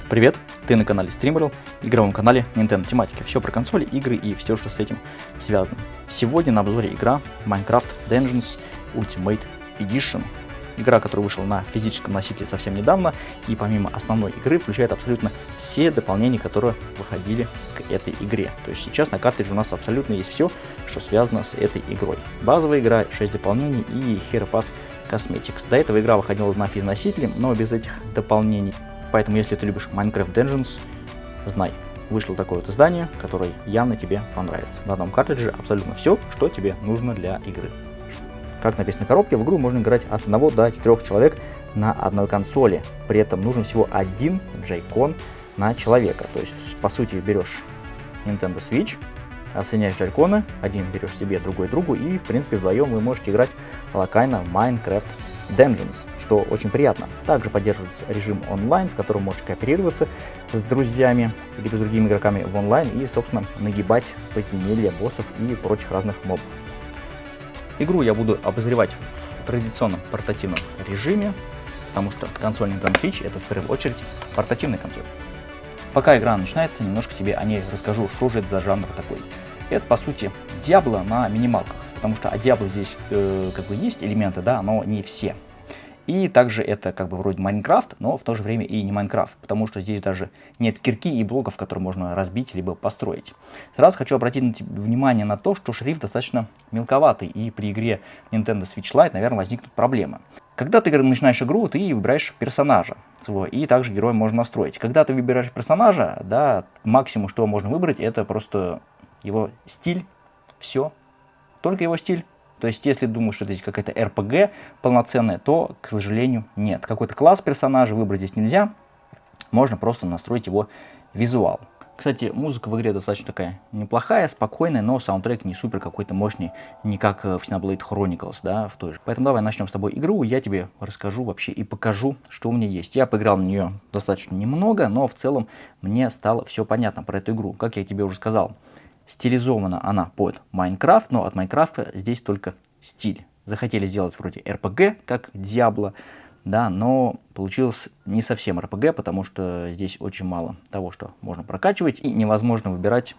Привет, ты на канале Streamerl, игровом канале Nintendo тематики. Все про консоли, игры и все, что с этим связано. Сегодня на обзоре игра Minecraft Dungeons Ultimate Edition. Игра, которая вышла на физическом носителе совсем недавно, и помимо основной игры включает абсолютно все дополнения, которые выходили к этой игре. То есть сейчас на картридже у нас абсолютно есть все, что связано с этой игрой. Базовая игра, 6 дополнений и Hero Pass Cosmetics. До этого игра выходила на физносителе, но без этих дополнений. Поэтому, если ты любишь Minecraft Dungeons, знай, вышло такое вот издание, которое явно тебе понравится. На одном картридже абсолютно все, что тебе нужно для игры. Как написано на коробке, в игру можно играть от 1 до 4 человек на одной консоли. При этом нужен всего один джойкон на человека. То есть, по сути, берешь Nintendo Switch, отсоединяешь джойконы, один берешь себе, другой другу, и, в принципе, вдвоем вы можете играть локально в Minecraft Dungeons, что очень приятно. Также поддерживается режим онлайн, в котором можешь кооперироваться с друзьями или с другими игроками в онлайн и, собственно, нагибать подземелья боссов и прочих разных мобов. Игру я буду обозревать в традиционном портативном режиме, потому что консоль Nintendo Switch это в первую очередь портативная консоль. Пока игра начинается, немножко тебе о ней расскажу, что же это за жанр такой. Это, по сути, Diablo на минималках, потому что от Diablo здесь как бы есть элементы, да, но не все. И также это как бы вроде Майнкрафт, но в то же время и не Майнкрафт, потому что здесь даже нет кирки и блоков, которые можно разбить либо построить. Сразу хочу обратить внимание на то, что шрифт достаточно мелковатый, и при игре Nintendo Switch Lite, наверное, возникнут проблемы. Когда ты начинаешь игру, ты выбираешь персонажа своего, и также героя можно настроить. Когда ты выбираешь персонажа, да, максимум, что можно выбрать, это просто его стиль, все, только его стиль. То есть, если думаешь, что это здесь какая-то RPG полноценная, то, к сожалению, нет. Какой-то класс персонажа выбрать здесь нельзя. Можно просто настроить его визуал. Кстати, музыка в игре достаточно такая неплохая, спокойная, но саундтрек не супер какой-то мощный, не как в Xenoblade Chronicles, да, в той же. Поэтому давай начнем с тобой игру, я тебе расскажу вообще и покажу, что у меня есть. Я поиграл на нее достаточно немного, но в целом мне стало все понятно про эту игру. Как я тебе уже сказал, стилизована она под Minecraft, но от Minecraft здесь только стиль. Захотели сделать вроде RPG, как Diablo, да, но получилось не совсем RPG, потому что здесь очень мало того, что можно прокачивать, и невозможно выбирать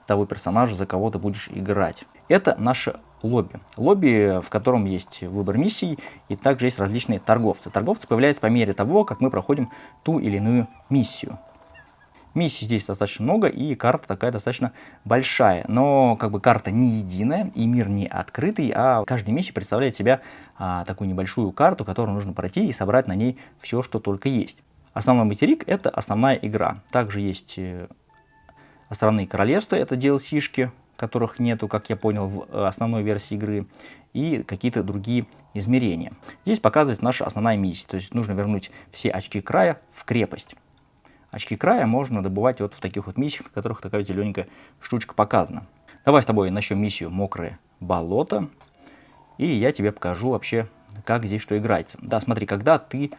того персонажа, за кого ты будешь играть. Это наше лобби. Лобби, в котором есть выбор миссий, и также есть различные торговцы. Торговцы появляются по мере того, как мы проходим ту или иную миссию. Миссий здесь достаточно много, и карта такая достаточно большая. Но как бы карта не единая, и мир не открытый, а каждая миссия представляет себя такую небольшую карту, которую нужно пройти и собрать на ней все, что только есть. Основной материк — это основная игра. Также есть островные королевства, это DLC-шки, которых нету, как я понял, в основной версии игры, и какие-то другие измерения. Здесь показывается наша основная миссия, то есть нужно вернуть все очки края в крепость. Очки края можно добывать вот в таких вот миссиях, на которых такая зелененькая штучка показана. Давай с тобой начнем миссию «Мокрое болото», и я тебе покажу вообще, как здесь что играется. Да, смотри, когда ты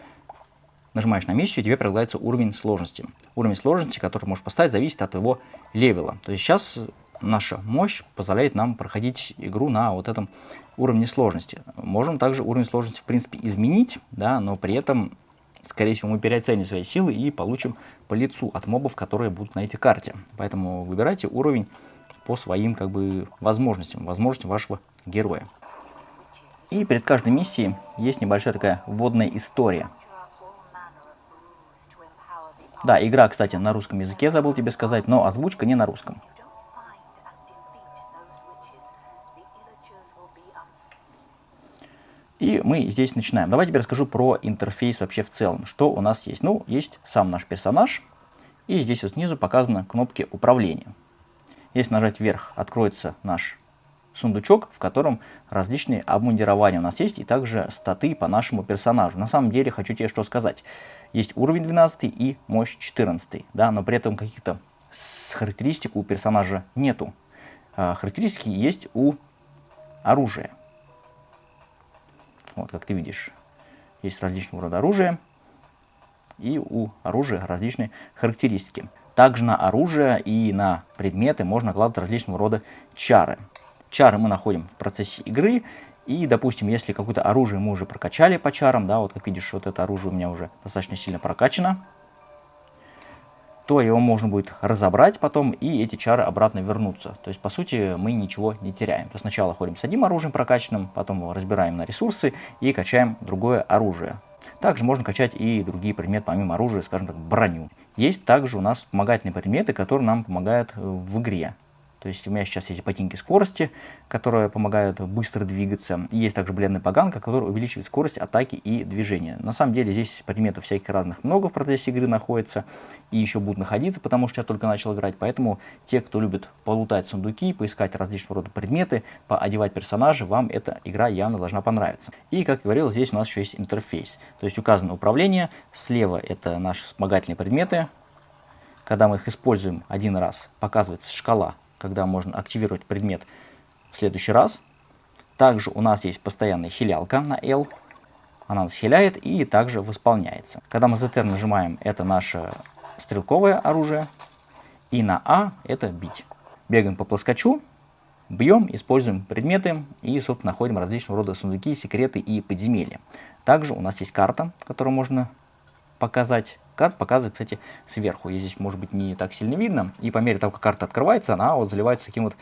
нажимаешь на миссию, тебе предлагается уровень сложности. Уровень сложности, который можешь поставить, зависит от твоего левела. То есть сейчас наша мощь позволяет нам проходить игру на вот этом уровне сложности. Можем также уровень сложности, в принципе, изменить, да, но при этом, скорее всего, мы переоценим свои силы и получим по лицу от мобов, которые будут на этой карте. Поэтому выбирайте уровень по своим как бы возможностям вашего героя. И перед каждой миссией есть небольшая такая вводная история. Да, игра, кстати, на русском языке, забыл тебе сказать, но озвучка не на русском. И мы здесь начинаем. Давайте теперь расскажу про интерфейс вообще в целом. Что у нас есть? Ну, есть сам наш персонаж. И здесь вот снизу показаны кнопки управления. Если нажать вверх, откроется наш сундучок, в котором различные обмундирования у нас есть. И также статы по нашему персонажу. На самом деле, хочу тебе что сказать. Есть уровень 12 и мощь 14. Да, но при этом каких-то характеристик у персонажа нету. Характеристики есть у оружия. Вот, как ты видишь, есть различного рода оружия, и у оружия различные характеристики. Также на оружие и на предметы можно накладывать различного рода чары. Чары мы находим в процессе игры, И, допустим, если какое-то оружие мы уже прокачали по чарам, да, вот как видишь, вот это оружие у меня уже достаточно сильно прокачано, то его можно будет разобрать потом, и эти чары обратно вернутся. То есть, по сути, мы ничего не теряем. То есть, сначала ходим с одним оружием прокачанным, потом его разбираем на ресурсы и качаем другое оружие. Также можно качать и другие предметы, помимо оружия, скажем так, броню. Есть также у нас вспомогательные предметы, которые нам помогают в игре. То есть у меня сейчас есть ботинки скорости, которые помогают быстро двигаться. И есть также бледная поганка, которая увеличивает скорость атаки и движения. На самом деле здесь предметов всяких разных много в процессе игры находится. И еще будут находиться, потому что я только начал играть. Поэтому те, кто любит полутать сундуки, поискать различного рода предметы, поодевать персонажей, вам эта игра явно должна понравиться. И, как я говорил, здесь у нас еще есть интерфейс. То есть указано управление. Слева это наши вспомогательные предметы. Когда мы их используем один раз, показывается шкала, когда можно активировать предмет в следующий раз. Также у нас есть постоянная хилялка на L. Она нас хиляет и также восполняется. Когда мы ZR нажимаем, это наше стрелковое оружие. И на А это бить. Бегаем по плоскочу, бьем, используем предметы и, собственно, находим различного рода сундуки, секреты и подземелья. Также у нас есть карта, которую можно показать. Карта показывает, кстати, сверху. И здесь, может быть, не так сильно видно. И по мере того, как карта открывается, она вот заливается такими вот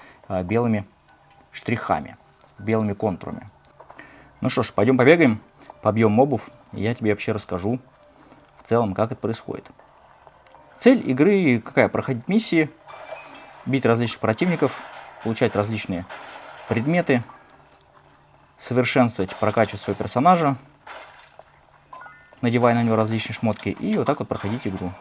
белыми штрихами, белыми контурами. Ну что ж, пойдем побегаем, побьем мобов, и я тебе вообще расскажу в целом, как это происходит. Цель игры какая? Проходить миссии, бить различных противников, получать различные предметы, совершенствовать, прокачивать своего персонажа, надевая на него различные шмотки, и вот так вот проходить игру.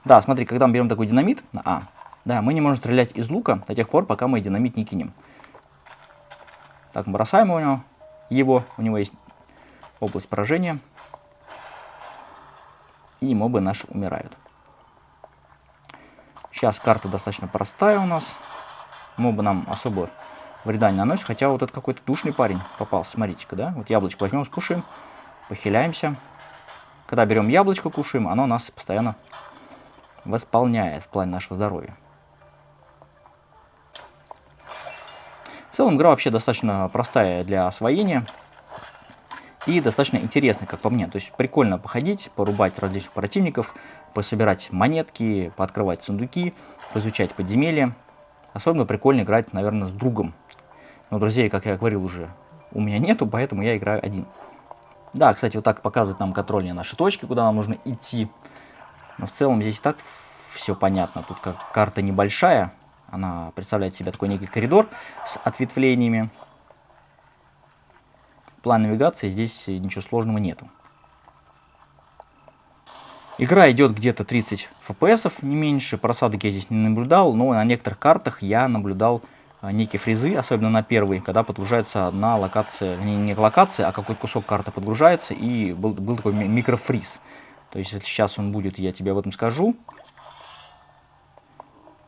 Да, смотри, когда мы берем такой динамит на А, да, мы не можем стрелять из лука до тех пор, пока мы динамит не кинем. Так, мы бросаем его, у него есть область поражения, и мобы наши умирают. Сейчас карта достаточно простая у нас. Мобы нам особо вреда не наносят. Хотя вот этот какой-то душный парень попался. Смотрите-ка, да? Вот яблочко возьмем, скушаем, похиляемся. Когда берем яблочко, кушаем, оно нас постоянно восполняет в плане нашего здоровья. В целом игра вообще достаточно простая для освоения. И достаточно интересная, как по мне. То есть прикольно походить, порубать различных противников, пособирать монетки, пооткрывать сундуки, поизучать подземелья. Особенно прикольно играть, наверное, с другом. Но друзей, как я говорил уже, у меня нету, поэтому я играю один. Да, кстати, вот так показывает нам контрольные наши точки, куда нам нужно идти. Но в целом здесь и так все понятно. Тут как карта небольшая, она представляет себе такой некий коридор с ответвлениями. План навигации здесь ничего сложного нету. Игра идет где-то 30 FPS, не меньше. Просадок я здесь не наблюдал, но на некоторых картах я наблюдал некие фризы, особенно на первой, когда подгружается одна локация, не локация, а какой-то кусок карты подгружается, и был такой микрофриз. То есть, если сейчас он будет, я тебе об этом скажу.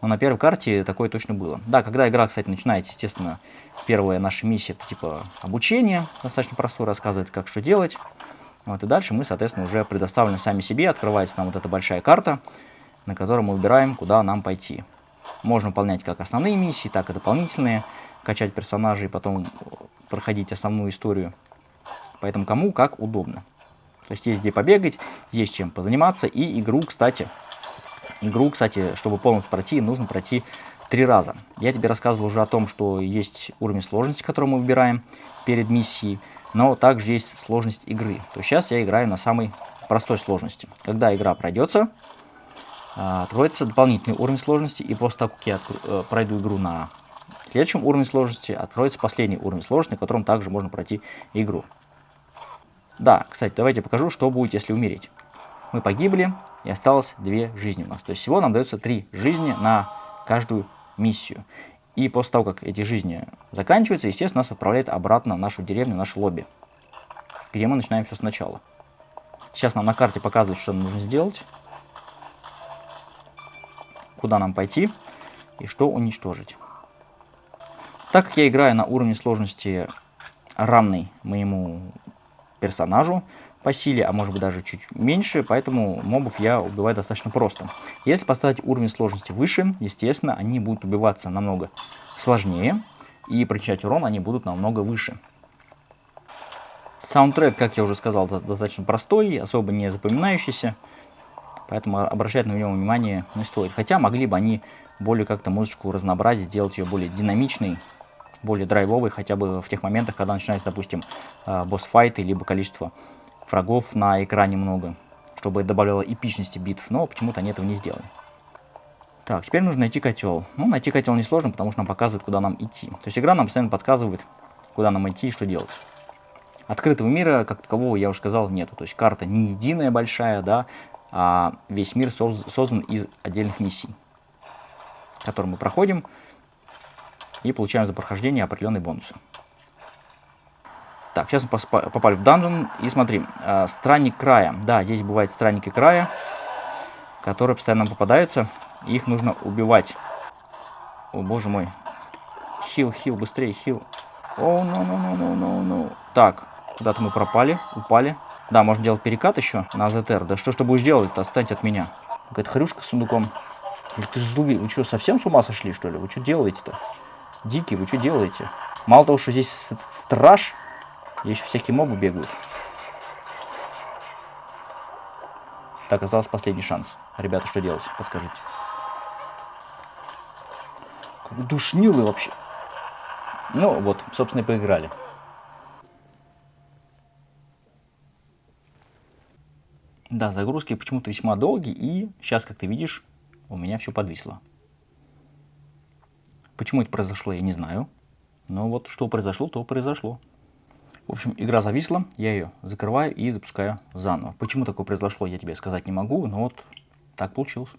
Но на первой карте такое точно было. Да, когда игра, кстати, начинается, естественно, первая наша миссия, это типа обучение, достаточно простое, рассказывает, как что делать. Вот, и дальше мы, соответственно, уже предоставлены сами себе, открывается нам вот эта большая карта, на которой мы выбираем, куда нам пойти. Можно выполнять как основные миссии, так и дополнительные, качать персонажей, потом проходить основную историю. Поэтому кому как удобно. То есть есть где побегать, есть чем позаниматься, и игру, кстати, чтобы полностью пройти, нужно пройти 3 раза. Я тебе рассказывал уже о том, что есть уровень сложности, который мы выбираем перед миссией, но также есть сложность игры. То есть сейчас я играю на самой простой сложности. Когда игра пройдется, откроется дополнительный уровень сложности, и после того, как я пройду игру на следующем уровне сложности, откроется последний уровень сложности, на котором также можно пройти игру. Да, кстати, давайте я покажу, что будет, если умереть. Мы погибли, и осталось 2 жизни у нас. То есть всего нам дается 3 жизни на каждую миссию. И после того, как эти жизни заканчиваются, естественно, нас отправляет обратно в нашу деревню, в наш лобби, где мы начинаем все сначала. Сейчас нам на карте показывают, что нам нужно сделать, куда нам пойти и что уничтожить. Так как я играю на уровне сложности равный моему персонажу по силе, а может быть даже чуть меньше, поэтому мобов я убиваю достаточно просто. Если поставить уровень сложности выше, естественно, они будут убиваться намного сложнее, и причинять урон они будут намного выше. Саундтрек, как я уже сказал, достаточно простой, особо не запоминающийся, поэтому обращать на него внимание не стоит. Хотя могли бы они более как-то музычку разнообразить, сделать ее более динамичной, более драйвовой, хотя бы в тех моментах, когда начинается, допустим, босс-файты, либо количество врагов на экране много, чтобы это добавляло эпичности битв, но почему-то они этого не сделали. Так, теперь нужно найти котел. Ну, найти котел несложно, потому что нам показывает, куда нам идти. То есть игра нам постоянно подсказывает, куда нам идти и что делать. Открытого мира, как такового, я уже сказал, нету. То есть карта не единая большая, да, а весь мир создан из отдельных миссий, которые мы проходим и получаем за прохождение определенные бонусы. Так, сейчас мы попали в данжен, и смотри, странник края. Да, здесь бывают странники края, которые постоянно нам попадаются, и их нужно убивать. О, боже мой. Хил, быстрее, хил. О, no. Так, куда-то мы пропали, упали. Да, можно делать перекат еще на АЗТР. Да что ж ты будешь делать-то? Отстаньте от меня. Какая-то хрюшка с сундуком. Ты злые. Вы что, совсем с ума сошли, что ли? Вы что делаете-то? Дикие, вы что делаете? Мало того, что здесь страж, еще всякие мобы бегают. Так, остался последний шанс. Ребята, что делать? Подскажите. Как душнилы вообще. Ну, вот, собственно, и поиграли. Да, загрузки почему-то весьма долгие, и сейчас, как ты видишь, у меня все подвисло. Почему это произошло, я не знаю. Но вот что произошло, то произошло. В общем, игра зависла, я ее закрываю и запускаю заново. Почему такое произошло, я тебе сказать не могу, но вот так получилось.